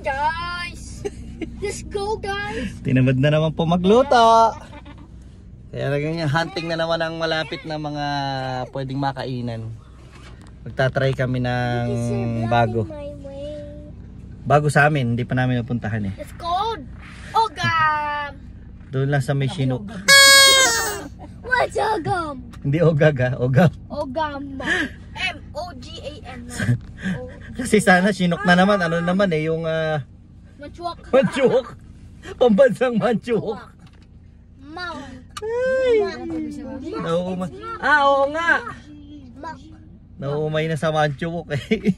Guys, let's go guys. Tinamad na naman po magluto. Kaya ganyan, hunting na naman ang malapit na mga pwedeng makainan. Magta-try kami ng bago. Bago sa amin, hindi pa namin napuntahan eh. It's called Ogam. Doon lang sa may Chinook. What's Ogam? Hindi Ogag ha, Ogam. Ogam. M-O-G-A-M. Kasi sana Chinook na naman, ano naman eh, yung Manchuak. manchuok. Pambansang manchuok. Mount. Ay. Nauumay. Oo nga. Nauumay na sa manchuok eh.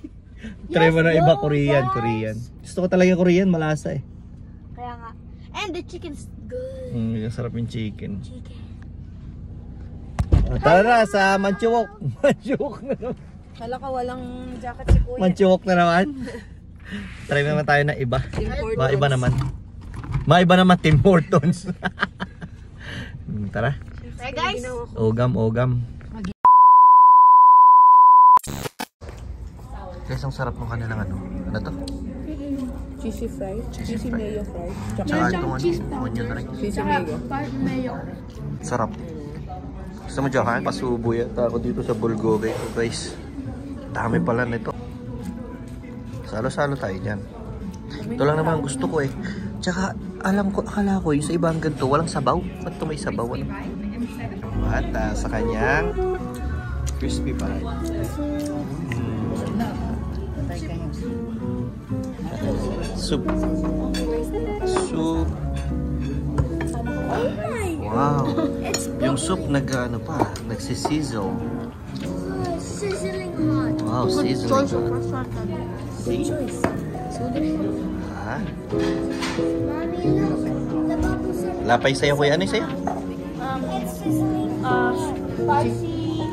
Try mo na iba, Korean. Gusto ko talaga Korean, malasa eh. Kaya nga. And the chicken's good. Yung sarap yung chicken. Tara na sa manchuok. Manchuok na naman. Kala ka walang jacket si kuya. Manchuok na naman. Try naman tayo na iba. Maiba naman. Maiba naman Tim Hortons. Tara. Hey guys. Ogam. Guys, ang sarap ng kanilang ano. Ano to? Cheesy fry. Cheesy mayo fry. Tsaka itong onion ring. Cheesy mayo. Mayo. Sarap. Gusto mo dyan, pasubo yata ako dito sa Bulgogi. So guys, dami pala nito. Salo-salo tayo dyan. Ito lang naman ang gusto ko eh. Tsaka akala ko yung sa ibang ganito, walang sabaw. Ba't ito may sabaw? At sa kanyang crispy pie. Soup. Wow. Yung soup nagsisizzle. Sizzling hot. Wow, sizzling hot. Ah. Lapay sa'yo kuya. Ano yung sa'yo? It's sizzling spicy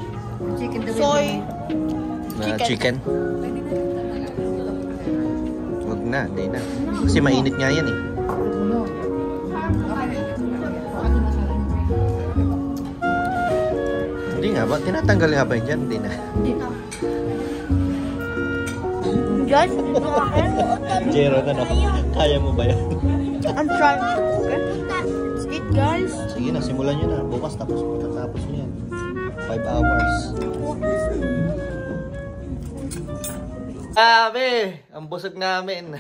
soy Chicken. Wag na, hindi na. Kasi mainit nga yan eh. Hindi nga ba? Tinatanggal nga ba yun dyan? Hindi na. Guys, Jero na no? Kaya mo ba yan? I'm trying. Okay. Let's eat guys. Sige na, simulan nyo na. Bukas tapos nyo yan. 5 hours. Sabi! Ang busog namin.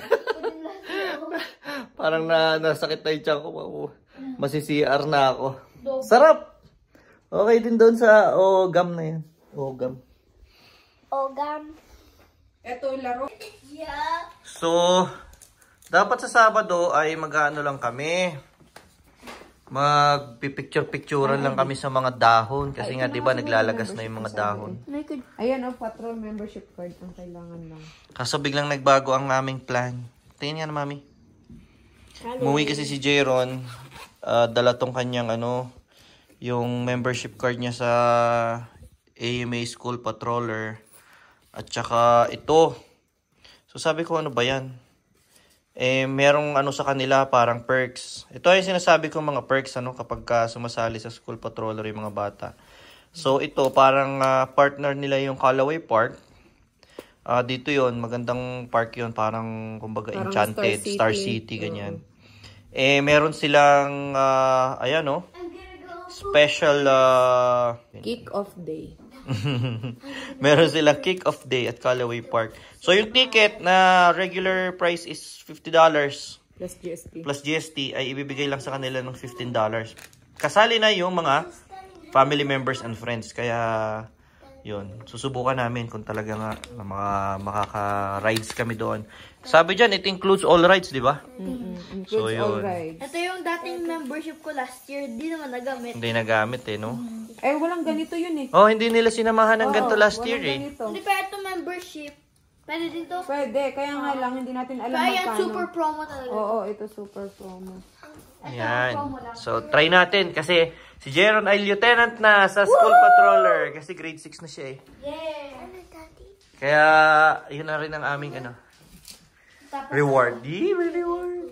Parang nasakit na yung tiyan ko. Masi-CR na ako. Sarap! Okay din doon sa Ogam na yan. Ogam. Ito laro. Yeah. So, dapat sa Sabado ay mag-ano lang kami. Magpipicture-picturean lang kami sa mga dahon. Kasi nga, di ba, naglalagas na yung mga dahon. Ayan ang patrol membership card ang kailangan lang. Kaso biglang nagbago ang aming plan. Tingnan nga na, mami. Umuwi kasi si Jeron. Dala tong kanyang yung membership card niya sa AMA School Patroller. At saka ito. So sabi ko, ano ba yan? Merong sa kanila parang perks. Ito ay sinasabi ko mga perks kapag sumasali sa School Patroller yung mga bata. So ito parang partner nila yung Callaway Park. Dito yon, magandang park yon, parang kumbaga parang Enchanted, Star City ganyan. Meron silang special kick-off day. Meron silang kick-off day at Callaway Park. So yung ticket na regular price is $50 plus GST. Plus GST ay ibibigay lang sa kanila ng $15. Kasali na yung mga family members and friends. Kaya yun, susubukan namin kung talaga nga makaka-rides kami doon. Sabi dyan, it includes all rides, di ba? Includes so, all rides. Ito yung dating membership ko last year. Di naman nagamit. Hindi nagamit no? Walang ganito yun eh. Oh, hindi nila sinamahan ng ganito last year ganito. Hindi pa ito membership. Pwede din to? Pwede, kaya nga lang hindi natin alam Kaya magkano. super promo talaga. Oo, ito super promo. Yan. So, try natin kasi si Jeron ay lieutenant na sa School Patroller kasi grade 6 na siya eh. Yeah. Kaya, yun na rin ang aming reward. Reward.